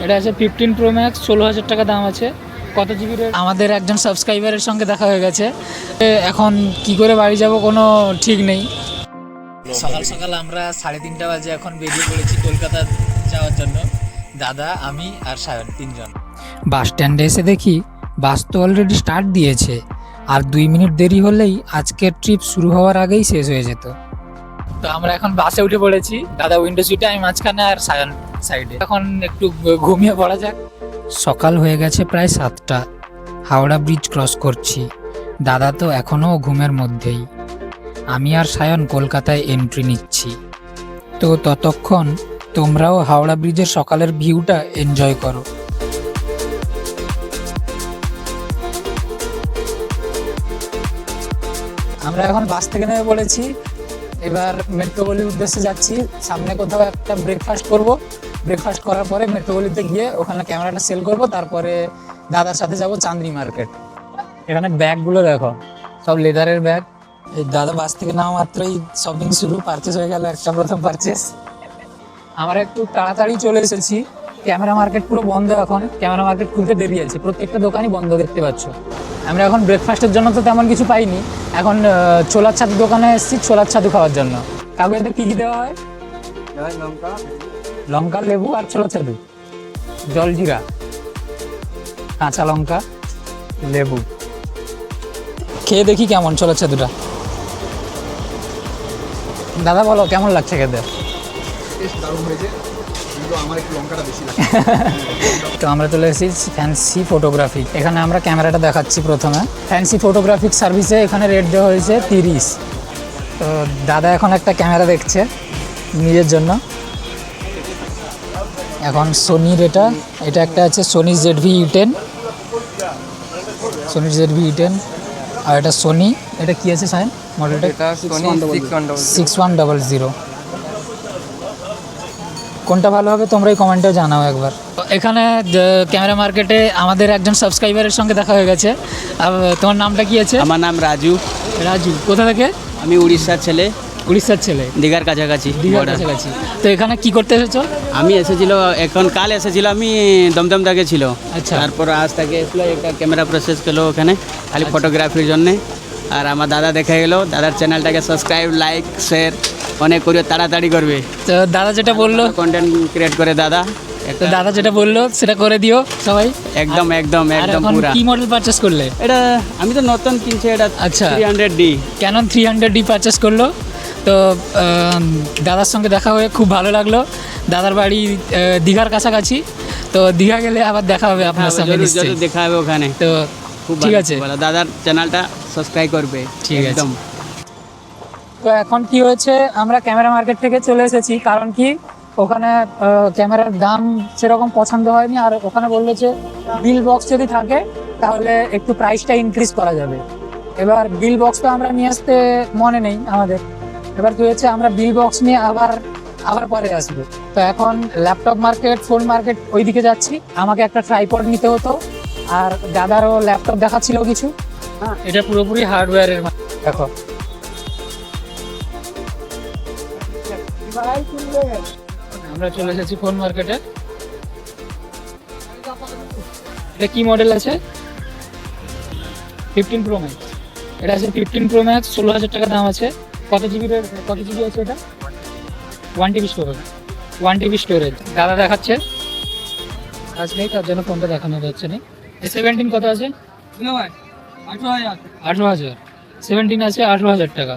এটা আছে 15 pro max, 16,000 টাকা দাম আছে। কত জিবি? আমাদের একজন সাবস্ক্রাইবারের সঙ্গে দেখা হয়ে গেছে। এখন কি করে বাড়ি যাব কোনো ঠিক নেই। সকাল সকাল আমরা 3:30 বাজে এখন বেরিয়ে পড়েছি কলকাতা যাওয়ার জন্য। দাদা, আমি আর সায়ন, 3 জন। বাস স্ট্যান্ডে এসে দেখি বাস তো অলরেডি স্টার্ট দিয়েছে, আর 2 মিনিট দেরি হলেই আজকের ট্রিপ শুরু হওয়ার আগেই শেষ হয়ে যেত। তো আমরা এখন বাসে উঠে পড়েছি, দাদা উইন্ডো সিটে, আমি মাঝখানে আর সায়ন সাইডে। এখন একটু ঘুমিয়ে পড়া যাক। সকাল হয়ে গেছে প্রায় 7টা, হাওড়া ব্রিজ ক্রস করছি। দাদা তো এখনও ঘুমের মধ্যেই। আমি আর সায়ন কলকাতায় এন্ট্রি নিচ্ছি। তো ততক্ষণ তোমরাও হাওড়া ব্রিজের সকালের ভিউটা এনজয় করো। আমরা এখন বাস থেকে নেমে পড়েছি, এবার মেট্রোপলির উদ্দেশ্যে যাচ্ছি। সামনে কোথাও একটা ব্রেকফাস্ট করব, ব্রেকফাস্ট করার পরে মেট্রোপলিতে গিয়ে ওখানে ক্যামেরাটা সেল করব, তারপরে দাদার সাথে যাব চাঁদনি মার্কেট। এখানে ব্যাগগুলো দেখো, সব লেদারের ব্যাগ। এই দাদা বাস থেকে নামা মাত্রই শপিং শুরু, পারচেস হয়ে গেল একটা প্রথম পারচেস। আমরা একটু তাড়াতাড়ি চলে এসেছি, ক্যামেরা মার্কেট পুরো বন্ধ এখন, ক্যামেরা মার্কেট খুলতে দেরি আছে, প্রত্যেকটা দোকানই বন্ধ দেখতে পাচ্ছ। আমরা এখন ব্রেকফাস্টের জন্য তো তেমন কিছু পাইনি, এখন ছোলার ছাতু দোকানে এসেছি ছোলার ছাতু খাওয়ার জন্য। কাউকে এতে কী কী দেওয়া হয়? লঙ্কা, লেবু আর ছোলার ছাতু, জলজিরা, কাঁচা লঙ্কা, লেবু। খেয়ে দেখি কেমন ছোলার ছাতুটা। দাদা বলো কেমন লাগছে খেতে? তো আমরা চলে এসেছি ফ্যান্সি ফটোগ্রাফি। এখানে আমরা ক্যামেরাটা দেখাচ্ছি প্রথমে। ফ্যান্সি ফটোগ্রাফিক সার্ভিসে এখানে রেট দেওয়া হয়েছে 30। তো দাদা এখন একটা ক্যামেরা দেখছে নিজের জন্য। এখন সোনির এটা একটা আছে সোনি ZV-E10, সোনি ZV-E10। আর এটা সোনি, এটা কি আছে সাইন মডেলটা? 6100। কোনটা ভালো হবে তোমরাই কমেন্টে জানাও একবার। এখানে ক্যামেরা মার্কেটে আমাদের একজন সাবস্ক্রাইবারের সঙ্গে দেখা হয়ে গেছে। তোমার নামটা কি আছে? আমার নাম রাজু। রাজু, কোথা থেকে? আমি উড়িষ্যার ছেলে। উড়িষ্যার ছেলে, দীঘার কাছাকাছি। দীঘার কাছাকাছি। তো এখানে কি করতে এসেছো? আমি কাল এসেছিল, আমি দমদম থেকে ছিল। আচ্ছা। তারপর আজ থেকে এসলো, একটা ক্যামেরা প্রসেস করলো ওখানে খালি ফটোগ্রাফির জন্যে। আর আমার দাদা দেখা গেলো, দাদার চ্যানেলটাকে সাবস্ক্রাইব, লাইক, শেয়ার অনেক করে তাড়াতাড়ি করবে। তো দাদা যেটা বললো, কন্টেন্ট ক্রিয়েট করে দাদা, তো দাদা যেটা বললো সেটা করে দিও সবাই। একদম একদম একদম পুরা। কি মডেল পারচেস করলে? এটা আমি তো নতুন কিনছি, এটা আচ্ছা 300D, ক্যানন 300D পারচেস করলো। তো দাদার সঙ্গে দেখা হয়ে খুব ভালো লাগলো। দাদার বাড়ি দীঘার কাছাকাছি, তো দীঘা গেলে আবার দেখা হবে আপনার সঙ্গে নিশ্চয়ই। দেখা হবে ওখানে। তো ঠিক আছে, দাদার চ্যানেলটা সাবস্ক্রাইব করবে। ঠিক আছে। একদম। তো এখন কি হয়েছে, আমরা ক্যামেরা মার্কেট থেকে চলে এসেছি, কারণ কি ওখানে ক্যামেরার দাম সেরকম পছন্দ হয়নি। আর ওখানে বললো যে বিল বক্স যদি থাকে তাহলে একটু প্রাইসটা ইনক্রিজ করা যাবে। এবার বিল বক্সটা আমরা নিয়ে আসতে মনে নেই আমাদের। এবার কি হয়েছে, আমরা বিল বক্স নিয়ে আবার পরে আসবো। তো এখন ল্যাপটপ মার্কেট, ফোন মার্কেট ওই দিকে যাচ্ছি। আমাকে একটা ট্রাইপড নিতে হতো, আর দাদারও ল্যাপটপ দেখাচ্ছিল কিছু। হ্যাঁ, এটা পুরোপুরি হার্ডওয়্যারের। দেখো আমরা চলে এসেছি ফোন মার্কেটে। এটা কি মডেল আছে? 15 প্রো ম্যাক্স। এটা আছে 15 প্রো ম্যাক্স, 16,000 টাকা দাম আছে। কত জিবি আছে এটা? 1 TB স্টোরেজ। 1 TB স্টোরেজ দাদা দেখাচ্ছে। আজ নেই তার জন্য ফোনটা দেখানো যাচ্ছে না। 17 কত আছে? 18,000। 17 আছে 18,000 টাকা।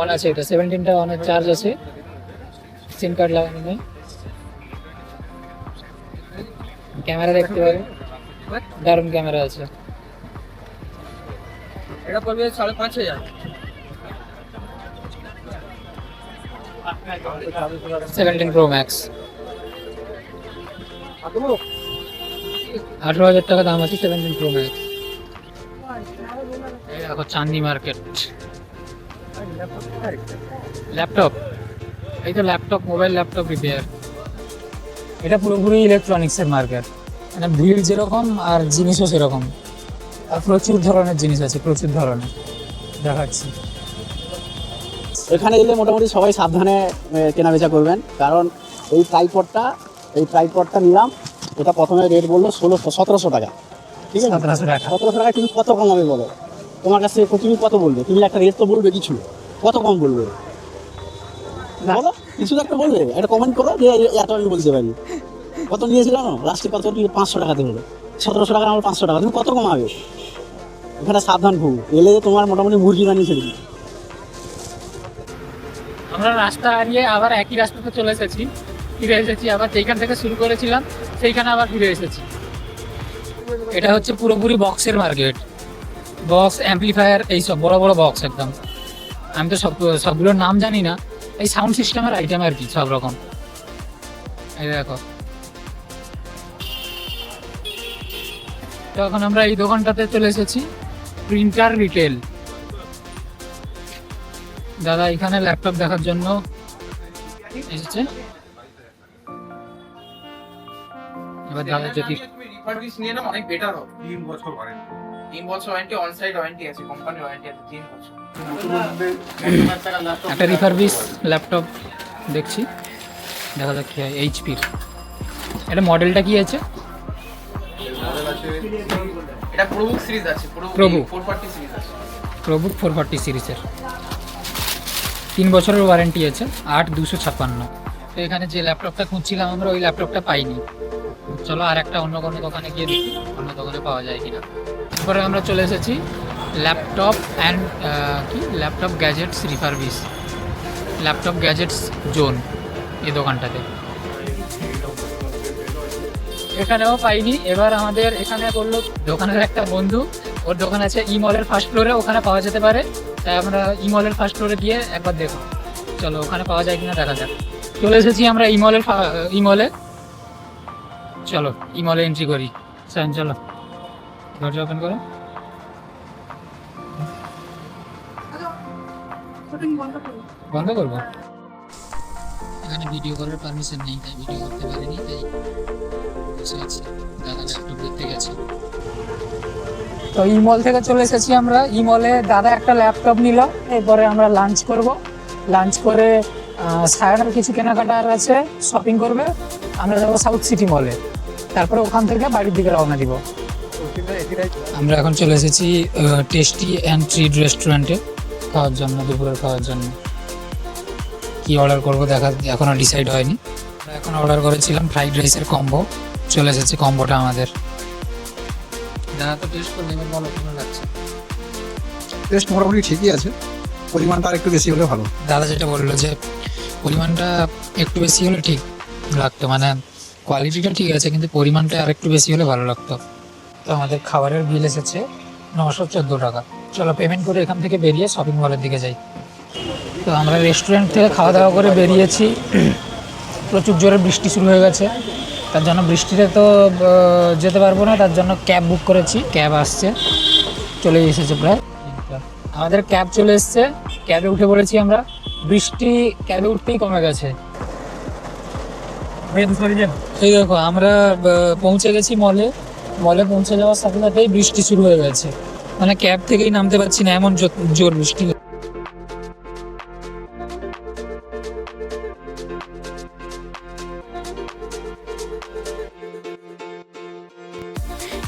অন আছে এটা, 17টা অনেক চার্জ আছে, সিম কার্ড লাগানো নেই। ক্যামেরা দেখতে পাবে, দারুণ ক্যামেরা আছে। এটা পড়বে 5,500। 17 প্রো ম্যাক্স, 18,000 টাকা দাম আছে 17 প্রো ম্যাক্স। দেখো চাঁদনি মার্কেট। ল্যাপটপ, এই তো ল্যাপটপ, মোবাইল ল্যাপটপ রিপেয়ার। এটা পুরোপুরি ইলেকট্রনিক্সের মার্কেট। মানে ভিড় যেরকম আর জিনিসও সেরকম, আর প্রচুর ধরনের জিনিস আছে, প্রচুর ধরনের দেখাচ্ছি। এখানে এলে মোটামুটি সবাই সাবধানে কেনাবেচা করবেন, কারণ এই ট্রাইপডটা নিলাম, এটা প্রথমে রেট বললো 1700 টাকা, ঠিক আছে? 1700 টাকা। 1700 টাকা তুমি কত কমাবে বলো? তোমার কাছে তুমি কত বলবে? তুমি একটা রেট তো বলবে কিছু, কত কম বলবে বলো? কিছু তো একটা বলবে, একটা কমেন্ট করো যে এত আমি বলতে পারি। কত নিয়েছিলাম লাস্টে, কত 500 টাকাতে হলো, 1700 টাকা আমার 500 টাকা, তুমি কত কমাবে? এখানে সাবধান খুব, এলে তোমার মোটামুটি মুরগি বানিয়ে ছেড়ে দিই। আমরা রাস্তা হারিয়ে আবার একই রাস্তাতে চলে এসেছি, ফিরে এসেছি আবার যেখান থেকে শুরু করেছিলাম সেইখানে আবার ফিরে এসেছি। এটা হচ্ছে পুরোপুরি বক্সের মার্কেট, বক্স অ্যাম্পলিফায়ার এইসব বড় বড় বক্স একদম। আমি তো সবগুলোর নাম জানি না, এই সাউন্ড সিস্টেমের আইটেম আর কি, সব রকম। এই দেখো, তো এখন আমরা এই দোকানটাতে চলে এসেছি, প্রিন্টার রিটেল। দাদা এখানে ল্যাপটপ দেখার জন্য এসেছে। এবার দাদা যদি রিফারবিশ নিয়ে না অনেক বেটার হবে। 3 বছর ওয়ারেন্টি, 3 বছর ওয়ারেন্টি, অন সাইড ওয়ারেন্টি আছে, কোম্পানি ওয়ারেন্টি আছে 3 বছর। একটা রিফারবিশ ল্যাপটপ দেখছি, দেখা যাক কি হয়। এইচপির এটা মডেলটা কি আছে? এটা প্রোবুক সিরিজ আছে, প্রোবুক 440 সিরিজ আছে। প্রোবুক 440 সিরিজের 3 বছরের ওয়ারেন্টি আছে, 8256। তো এখানে যে ল্যাপটপটা খুঁজছিলাম আমরা, ওই ল্যাপটপটা পাইনি। চলো আর একটা অন্য কোনো দোকানে গিয়ে দেখি অন্য দোকানে পাওয়া যায় কিনা। তারপরে আমরা চলে এসেছি laptop and laptop gadgets refurbish, laptop gadgets zone, এই দোকানটাতে। এখানেও পাইনি। এবার আমাদের এখানে বললো দোকানের একটা বন্ধু, ওর দোকান আছে ই মলের ফার্স্ট ফ্লোরে, ওখানে পাওয়া যেতে পারে। তাই আমরা ই মলের ফার্স্ট ফ্লোরে গিয়ে একবার দেখো, চলো ওখানে পাওয়া যায় কিনা দেখা যাক। চলে এসেছি আমরা ইমলে, চলো ইমলে এন্ট্রি করি। চলো দরজা ওপেন করো। বন্ধ করবো, এখানে ভিডিও করার পারমিশন নেই, তাই ভিডিও করতে পারিনি। তাই বসে আছি, দাদা ল্যাপটপ দেখতে গেছে। তো ইমল থেকে চলে এসেছি আমরা। ইমলে দাদা একটা ল্যাপটপ নিল, এরপরে আমরা লাঞ্চ করব। লাঞ্চ করে সায়নের কিছু কেনাকাটার আছে, শপিং করবে। আমরা যাবো সাউথ সিটি মলে, তারপরে ওখান থেকে বাড়ির দিকে রওনা দিব। আমরা এখন চলে এসেছি টেস্টি অ্যান্ড ট্রিট রেস্টুরেন্টে খাওয়ার জন্য, দুপুরের খাওয়ার জন্য। কি অর্ডার করবো দেখা এখনও ডিসাইড হয়নি। এখন অর্ডার করেছিলাম ফ্রাইড রাইসের কম্বো, চলে এসেছে কম্বোটা আমাদের। দাদা তো টেস্ট করলে এবার বলো কেমন লাগছে? টেস্ট মোটামুটি ঠিকই আছে, পরিমাণটা আর একটু বেশি হলে ভালো। দাদা যেটা বললো যে পরিমাণটা একটু বেশি হলে ঠিক লাগতো, মানে কোয়ালিটিটা ঠিক আছে কিন্তু পরিমাণটা আর একটু বেশি হলে ভালো লাগতো। তো আমাদের খাবারের বিল এসেছে 914 টাকা। চলো পেমেন্ট করে এখান থেকে বেরিয়ে শপিং মলের দিকে যাই। তো আমরা রেস্টুরেন্ট থেকে খাওয়া দাওয়া করে বেরিয়েছি, প্রচুর জোরে বৃষ্টি শুরু হয়ে গেছে। তার জন্য বৃষ্টিতে তো যেতে পারবো না, তার জন্য ক্যাব বুক করেছি। ক্যাব আসছে, চলে এসেছে প্রায়। আমাদের ক্যাব চলে এসছে, ক্যাবে উঠে পড়েছি আমরা। বৃষ্টি ক্যাবে উঠতেই কমে গেছে। এই দেখো আমরা পৌঁছে গেছি মলে। মলে পৌঁছে যাওয়ার সাথে সাথেই বৃষ্টি শুরু হয়ে গেছে, মানে ক্যাব থেকেই নামতে পারছি না, এমন জোর বৃষ্টি।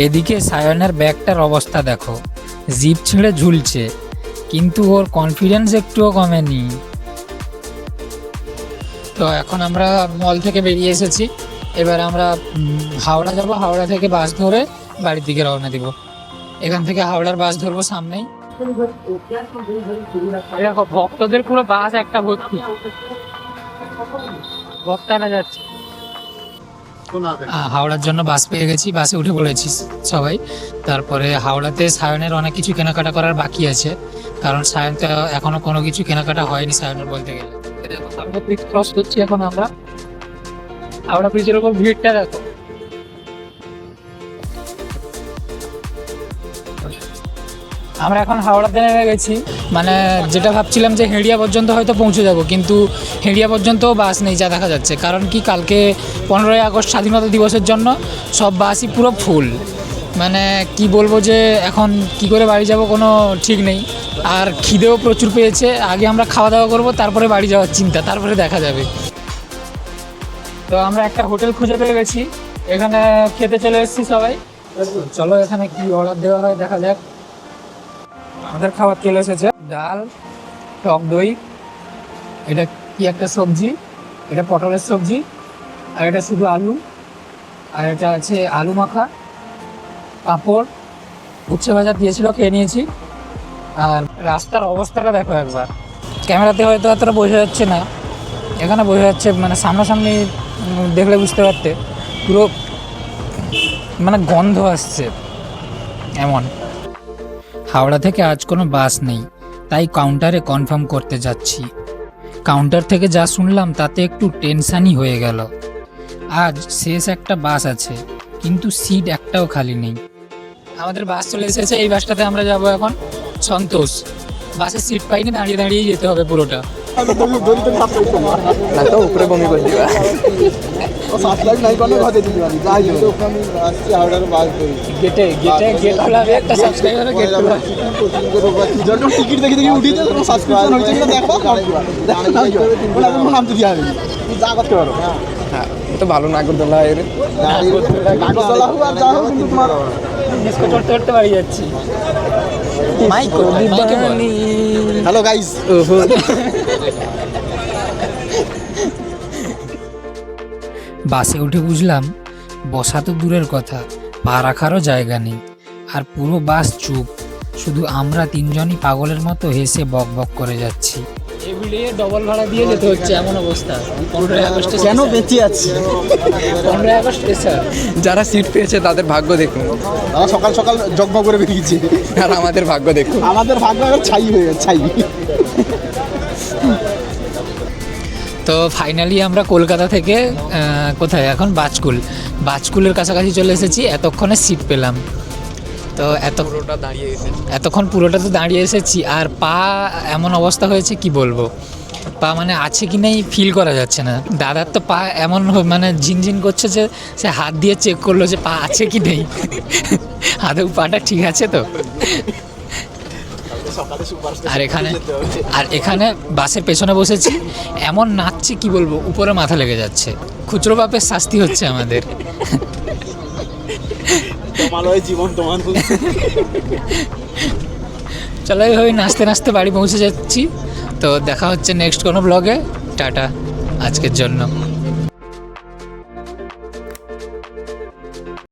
এদিকে সায়নের ব্যাগটার অবস্থা দেখো, জিপ ছিঁড়ে ঝুলছে, কিন্তু ওর কনফিডেন্স একটুও কমেনি। তো এখন আমরা মল থেকে বেরিয়ে এসেছি, এবার আমরা হাওড়া যাব। হাওড়া থেকে বাস ধরে বাড়ির দিকে রওনা দিব। এখান থেকে হাওড়ার বাস ধরবো সামনেই। দেখো ভক্তদের পুরো বাস একটা ভর্তি, ভক্তারা যাচ্ছে। হাওড়ার জন্য বাস পেয়ে গেছি, বাসে উঠে পড়েছি সবাই। তারপরে হাওড়াতে সায়নের অনেক কিছু কেনাকাটা করার বাকি আছে, কারণ সায়ন তো এখনো কোনো কিছু কেনাকাটা হয়নি সায়নের বলতে গেলে। হাওড়া ব্রিজ ক্রস করছি এখন আমরা। হাওড়া ব্রিজের উপর ভিড়টা দেখো। আমরা এখন হাওড়াতে নেমে গেছি, মানে যেটা ভাবছিলাম যে হেঁড়িয়া পর্যন্ত হয়তো পৌঁছে যাব, কিন্তু হেঁড়িয়া পর্যন্ত বাস নেই যা দেখা যাচ্ছে। কারণ কি কালকে 15ই আগস্ট স্বাধীনতা দিবসের জন্য সব বাসই পুরো ফুল। মানে কি বলবো যে এখন কি করে বাড়ি যাব কোনো ঠিক নেই। আর খিদেও প্রচুর পেয়েছে। আগে আমরা খাওয়া দাওয়া করবো, তারপরে বাড়ি যাওয়ার চিন্তা, তারপরে দেখা যাবে। তো আমরা একটা হোটেল খুঁজে পেয়ে গেছি, এখানে খেতে চলে এসেছি সবাই। চলো এখানে কি অর্ডার দেওয়া হয় দেখা যাক। আমাদের খাবার চলে এসেছে, ডাল, টক দই, এটা কি একটা সবজি, এটা পটলের সবজি, আর এটা শুধু আলু, আর এটা আছে আলু মাখা, পাঁপড়, উচ্ছে ভাজা দিয়েছিল, খেয়ে নিয়েছি। আর রাস্তার অবস্থাটা দেখো একবার, ক্যামেরাতে হয়তো এতটা বোঝা যাচ্ছে না, এখানে বোঝা যাচ্ছে, মানে সামনাসামনি দেখলে বুঝতে পারতে, পুরো মানে গন্ধ আসছে এমন। হাওড়া থেকে আজ কোনো বাস নেই, তাই কাউন্টারে কনফার্ম করতে যাচ্ছি। কাউন্টার থেকে যা শুনলাম তাতে একটু টেনশানই হয়ে গেল। আজ শেষ একটা বাস আছে, কিন্তু সিট একটাও খালি নেই। আমাদের বাস চলে এসেছে, এই বাসটাতে আমরা যাব এখন সন্তোষ। বাসের সিট পাইনি, দাঁড়িয়ে দাঁড়িয়েই যেতে হবে পুরোটা। উপরে বমি করে দিবা। গেটে গেটে গেট খোলাবে, একটা সাবস্ক্রাইবার গেট খোলা। টিকিট দেখে দেখে উঠিয়েছে, তোমার সাবস্ক্রিপশন হয়েছে কিনা দেখো, নামতে দিয়ে হবে, তুমি যা করতে পারো। হ্যাঁ, তো ভালো নাগরদোলা এর নাগরদোলা হোক আর যা হোক, কিন্তু তোমার ডিস্কো চড়তে চড়তে বাড়ি যাচ্ছি। মাইকে বল। Hello guys. বাসে উঠে বুঝলাম বসা তো দূরের কথা, পা রাখারও জায়গা নেই। আর পুরো বাস চুপ, শুধু আমরা তিনজনই পাগলের মতো হেসে বক বক করে যাচ্ছি। এভরিডে ডবল ভাড়া দিয়ে যেতে হচ্ছে, এমন অবস্থা। 15 আগস্টে কেন বেঁচে আছি? 15 আগস্ট স্যার, যারা সিট পেয়েছে তাদের ভাগ্য দেখুন, তারা সকাল সকাল জগমগ করে বেরিয়েছে, আর আমাদের ভাগ্য দেখুন। আমাদের ভাগ্য এখন ছাই হয়ে গেছে, ছাই। তো ফাইনালি আমরা কলকাতা থেকে কোথায় এখন বাজকুলের কাছাকাছি চলে এসেছি। এতক্ষণে সিট পেলাম, তো এতক্ষণ পুরোটা তো দাঁড়িয়ে এসেছি। আর পা এমন অবস্থা হয়েছে কি বলবো, পা মানে আছে কি নেই ফিল করা যাচ্ছে না। দাদার তো পা এমন মানে ঝিনঝিন করছে যে সে হাত দিয়ে চেক করলো যে পা আছে কি নেই, আদৌ পাটা ঠিক আছে তো। আর এখানে বাসের পেছনে বসেছি, এমন নাচছি কি বলবো, উপরে মাথা লেগে যাচ্ছে। খুচরো বাপের শাস্তি হচ্ছে আমাদের। জীবন তোমার। চলো এইভাবে নাচতে নাচতে বাড়ি পৌঁছে যাচ্ছি। তো দেখা হচ্ছে নেক্সট কোনো ব্লগে। টাটা আজকের জন্য।